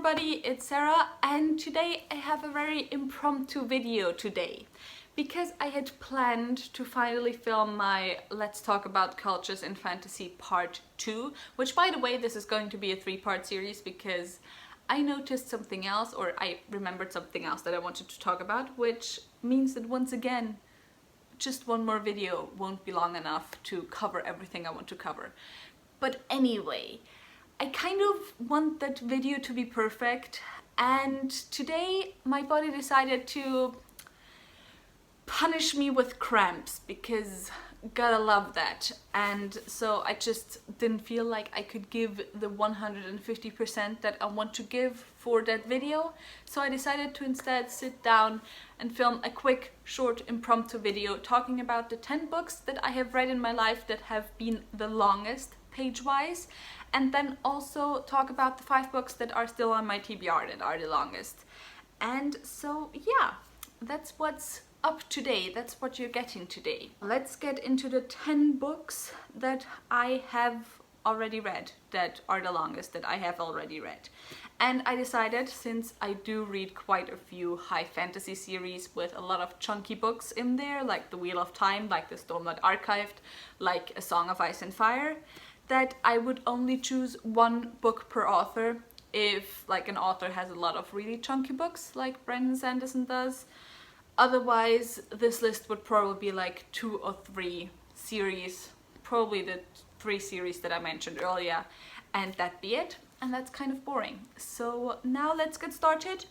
everybody, it's Sarah, and today I have a very impromptu video today because I had planned to finally film my Let's Talk About Cultures in Fantasy Part 2, which, by the way, this is going to be a 3-part series because I noticed something else, or I remembered something else that I wanted to talk about, which means that once again just one more video won't be long enough to cover everything I want to cover. But anyway, I kind of want that video to be perfect, and today my body decided to punish me with cramps because gotta love that. And so I just didn't feel like I could give the 150% that I want to give for that video. So I decided to instead sit down and film a quick, short, impromptu video talking about the 10 books that I have read in my life that have been the longest page-wise, and then also talk about the 5 books that are still on my TBR that are the longest. And so yeah, that's what's up today, that's what you're getting today. Let's get into the 10 books that I have already read, that are the longest that I have already read. And I decided, since I do read quite a few high fantasy series with a lot of chunky books in there, like The Wheel of Time, like The Stormlight Archived, like A Song of Ice and Fire, that I would only choose one book per author if like an author has a lot of really chunky books like Brandon Sanderson does. Otherwise, this list would probably be like 2 or 3 series, probably the 3 series that I mentioned earlier, and that'd be it. And that's kind of boring. So now let's get started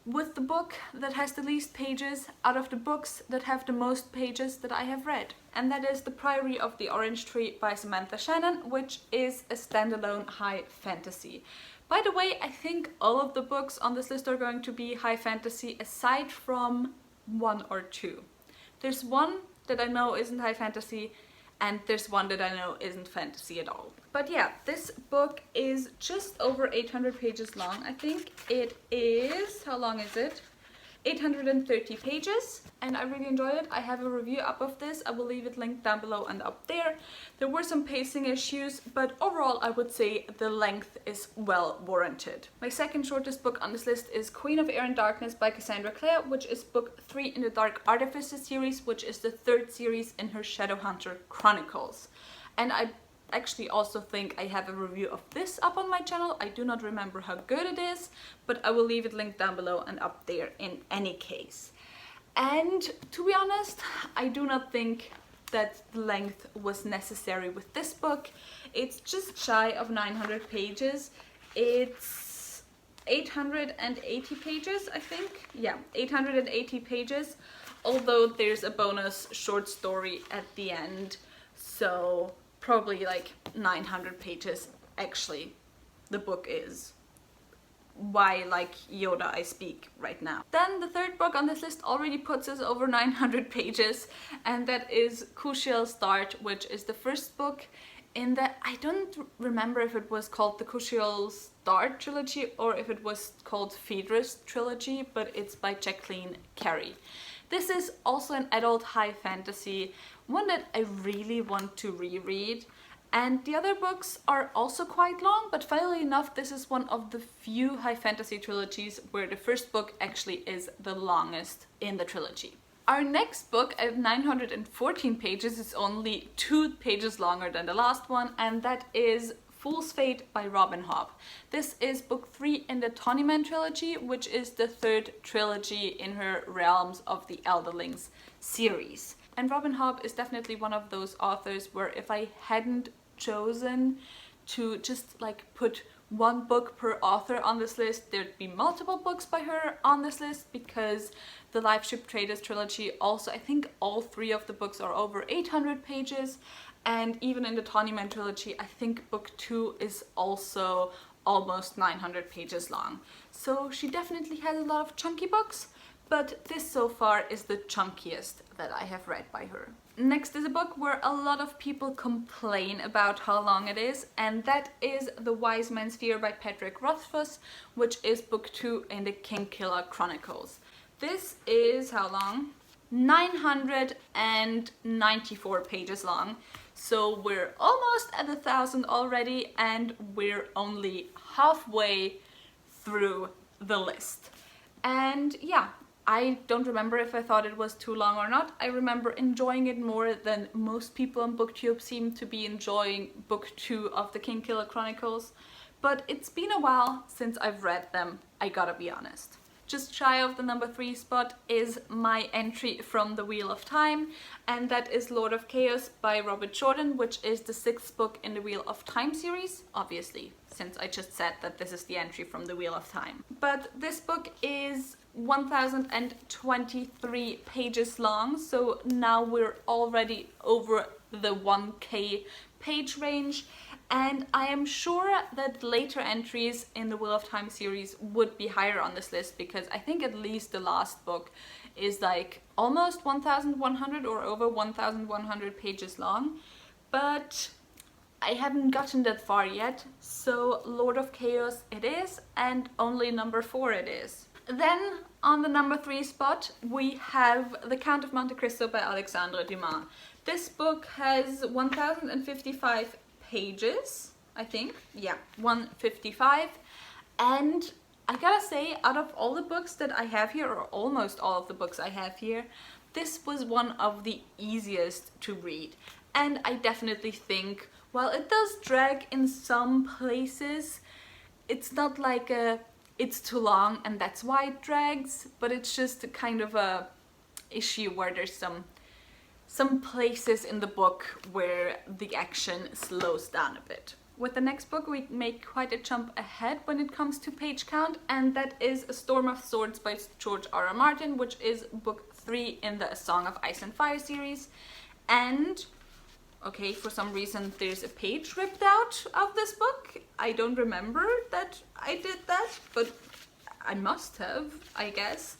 with the book that has the least pages out of the books that have the most pages that I have read. And that is The Priory of the Orange Tree by Samantha Shannon, which is a standalone high fantasy. By the way, I think all of the books on this list are going to be high fantasy aside from 1 or 2. There's one that I know isn't high fantasy, and there's one that I know isn't fantasy at all. But yeah, this book is just over 800 pages long. I think it is, how long is it? 830 pages, and I really enjoyed it. I have a review up of this. I will leave it linked down below and up there. There were some pacing issues, but overall I would say the length is well warranted. My second shortest book on this list is Queen of Air and Darkness by Cassandra Clare, which is book 3 in the Dark Artifices series, which is the 3rd series in her Shadowhunter Chronicles. And I actually also think I have a review of this up on my channel. I do not remember how good it is, but I will leave it linked down below and up there in any case. And to be honest, I do not think that the length was necessary with this book. It's just shy of 900 pages. It's 880 pages, I think. Yeah, 880 pages, although there's a bonus short story at the end, so probably like 900 pages. Actually, the book is. Why, like Yoda, I speak right now. Then the 3rd book on this list already puts us over 900 pages, and that is Kushiel's Start, which is the 1st book in the, I don't remember if it was called the Kushiel's Start trilogy or if it was called Phaedra's trilogy, but it's by Jacqueline Carey. This is also an adult high fantasy, one that I really want to reread. And the other books are also quite long, but funnily enough, this is one of the few high fantasy trilogies where the 1st book actually is the longest in the trilogy. Our next book at 914 pages is only 2 pages longer than the last one, and that is Fool's Fate by Robin Hobb. This is book 3 in the Tonyman trilogy, which is the 3rd trilogy in her Realms of the Elderlings series. And Robin Hobb is definitely one of those authors where if I hadn't chosen to just like put 1 book per author on this list, there'd be multiple books by her on this list, because the Life Ship Traders trilogy also, I think all 3 of the books are over 800 pages, and even in the Tonyman trilogy, I think book 2 is also almost 900 pages long. So she definitely has a lot of chunky books, but this so far is the chunkiest that I have read by her. Next is a book where a lot of people complain about how long it is, and that is The Wise Man's Fear by Patrick Rothfuss, which is book 2 in the Kingkiller Chronicles. This is how long? 994 pages long. So we're almost at 1,000 already, and we're only halfway through the list. And yeah, I don't remember if I thought it was too long or not. I remember enjoying it more than most people on BookTube seem to be enjoying book 2 of the Kingkiller Chronicles. But it's been a while since I've read them, I gotta be honest. Just shy of the number 3 spot is my entry from the Wheel of Time, and that is Lord of Chaos by Robert Jordan, which is the 6th book in the Wheel of Time series, obviously, since I just said that this is the entry from the Wheel of Time. But this book is 1023 pages long, so now we're already over the 1K page range. And I am sure that later entries in the Wheel of Time series would be higher on this list, because I think at least the last book is like almost 1100 or over 1100 pages long. But I haven't gotten that far yet, so Lord of Chaos it is, and only number 4 it is. Then on the number 3 spot we have The Count of Monte Cristo by Alexandre Dumas. This book has 1055 pages, I think. Yeah, 155. And I gotta say, out of all the books that I have here, or almost all of the books I have here, this was one of the easiest to read. And I definitely think, while it does drag in some places, it's not like it's too long and that's why it drags, but it's just a kind of a issue where there's some places in the book where the action slows down a bit. With the next book we make quite a jump ahead when it comes to page count, and that is A Storm of Swords by George R.R. Martin, which is book 3 in the A Song of Ice and Fire series. And okay, for some reason there's a page ripped out of this book. I don't remember that I did that, but I must have, I guess.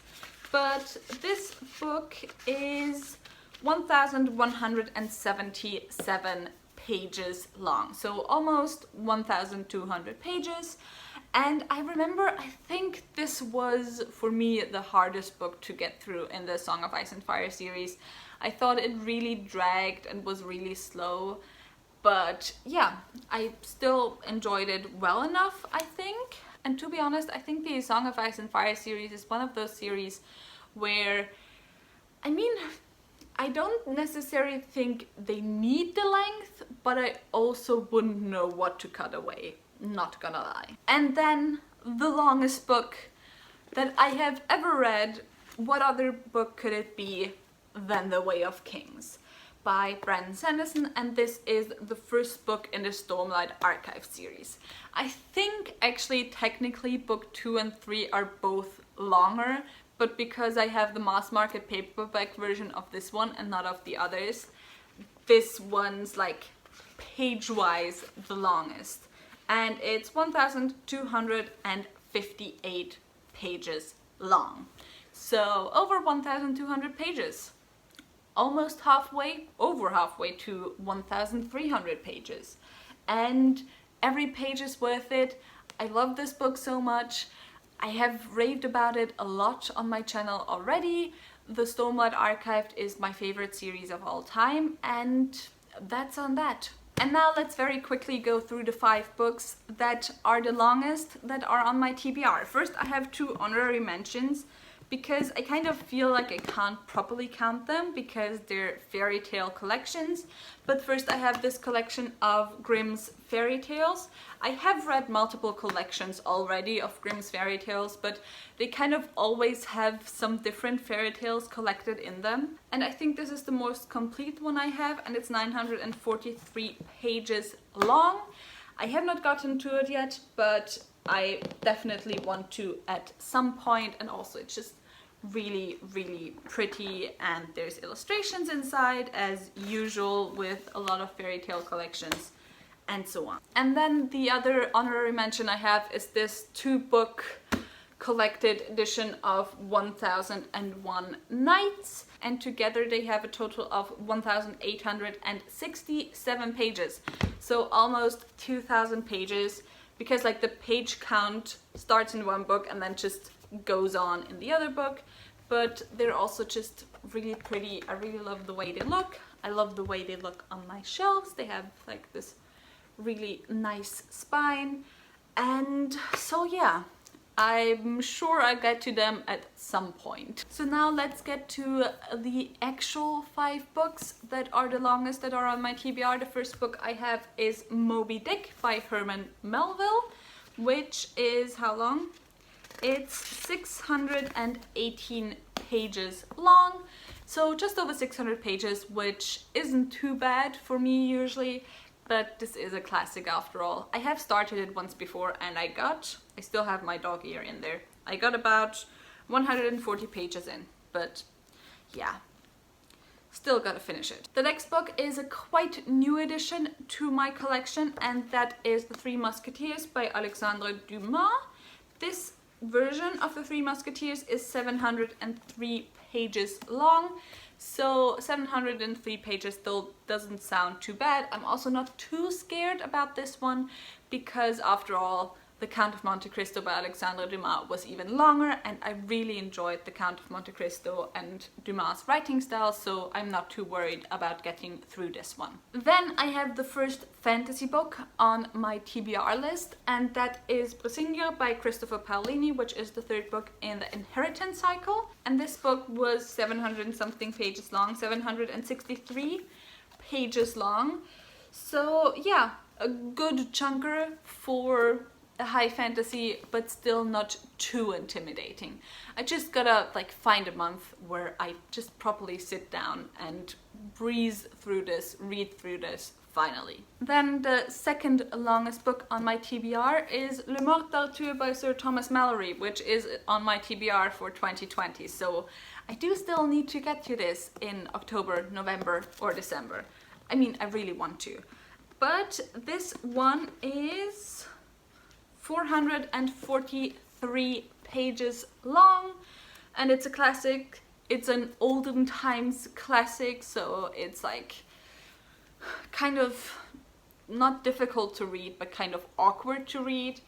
But this book is 1177 pages long, so almost 1200 pages. And I remember, I think this was for me the hardest book to get through in the Song of Ice and Fire series. I thought it really dragged and was really slow, but yeah, I still enjoyed it well enough, I think. And to be honest, I think the Song of Ice and Fire series is one of those series where, I mean, I don't necessarily think they need the length, but I also wouldn't know what to cut away, not gonna lie. And then the longest book that I have ever read, what other book could it be than The Way of Kings by Brandon Sanderson, and this is the first book in the Stormlight Archive series. I think actually technically book 2 and 3 are both longer, but because I have the mass market paperback version of this one and not of the others, this one's like page-wise the longest. And it's 1258 pages long. So over 1200 pages. Almost halfway, over halfway to 1300 pages. And every page is worth it. I love this book so much. I have raved about it a lot on my channel already. The Stormlight Archived is my favorite series of all time, and that's on that. And now let's very quickly go through the 5 books that are the longest that are on my TBR. First, I have 2 honorary mentions, because I kind of feel like I can't properly count them because they're fairy tale collections. But first I have this collection of Grimm's fairy tales. I have read multiple collections already of Grimm's fairy tales, but they kind of always have some different fairy tales collected in them. And I think this is the most complete one I have, and it's 943 pages long. I have not gotten to it yet, but I definitely want to at some point, and also it's just really, really pretty, and there's illustrations inside as usual with a lot of fairy tale collections and so on. And then the other honorary mention I have is this 2-book collected edition of 1001 Nights, and together they have a total of 1867 pages, so almost 2000 pages, because like the page count starts in one book and then just goes on in the other book. But they're also just really pretty. I really love the way they look. I love the way they look on my shelves. They have like this really nice spine. And so yeah, I'm sure I'll get to them at some point. So now let's get to the actual 5 books that are the longest that are on my TBR. The first book I have is Moby Dick by Herman Melville, which is how long? It's 618 pages long, so just over 600 pages, which isn't too bad for me usually. But this is a classic after all. I have started it once before and I still have my dog ear in there. I got about 140 pages in, but yeah, still gotta finish it. The next book is a quite new addition to my collection, and that is The Three Musketeers by Alexandre Dumas. This version of The Three Musketeers is 703 pages long. So 703 pages still doesn't sound too bad. I'm also not too scared about this one because after all, The Count of Monte Cristo by Alexandre Dumas was even longer, and I really enjoyed The Count of Monte Cristo and Dumas' writing style, so I'm not too worried about getting through this one. Then I have the first fantasy book on my TBR list, and that is Brisinga by Christopher Paolini, which is the 3rd book in the Inheritance cycle. And this book was 700 and something pages long, 763 pages long. So yeah, a good chunker for a high fantasy, but still not too intimidating. I just gotta find a month where I just properly sit down and breeze through this, read through this finally. Then the second longest book on my TBR is Le Morte d'Arthur by Sir Thomas Malory, which is on my TBR for 2020. So I do still need to get to this in October, November or December. I mean, I really want to. But this one is 443 pages long, and it's a classic. It's an olden times classic, so it's kind of not difficult to read, but kind of awkward to read,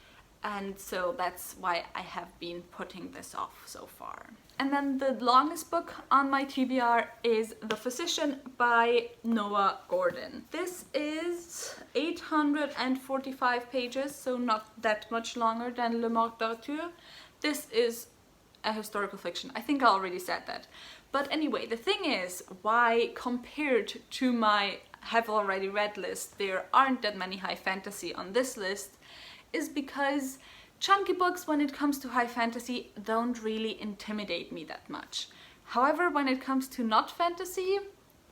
and so that's why I have been putting this off so far. And then the longest book on my TBR is The Physician by Noah Gordon. This is 845 pages, so not that much longer than Le Morte d'Arthur. This is a historical fiction. I think I already said that. But anyway, the thing is, why compared to my have already read list there aren't that many high fantasy on this list is because chunky books when it comes to high fantasy don't really intimidate me that much. However, when it comes to not fantasy,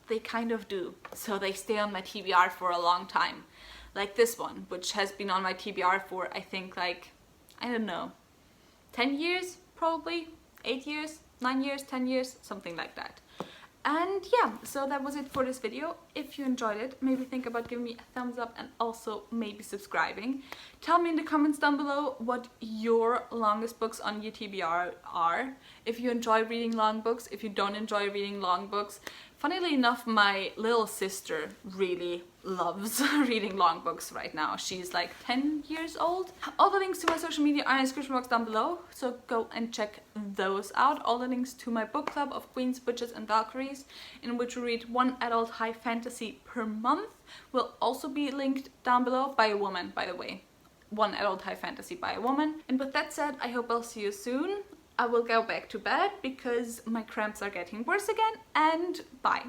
they kind of do. So they stay on my TBR for a long time. Like this one, which has been on my TBR for I think I don't know, 10 years probably, 8 years, 9 years, 10 years, something like that. And yeah, so that was it for this video. If you enjoyed it, maybe think about giving me a thumbs up and also maybe subscribing. Tell me in the comments down below what your longest books on your TBR are. If you enjoy reading long books, if you don't enjoy reading long books. Funnily enough, my little sister really loves reading long books right now. She's 10 years old. All the links to my social media are in the description box down below, so go and check those out. All the links to my book club of Queens, Witches and Valkyries, in which we read 1 adult high fantasy per month, will also be linked down below, by a woman, by the way. 1 adult high fantasy by a woman. And with that said, I hope I'll see you soon. I will go back to bed because my cramps are getting worse again, and bye.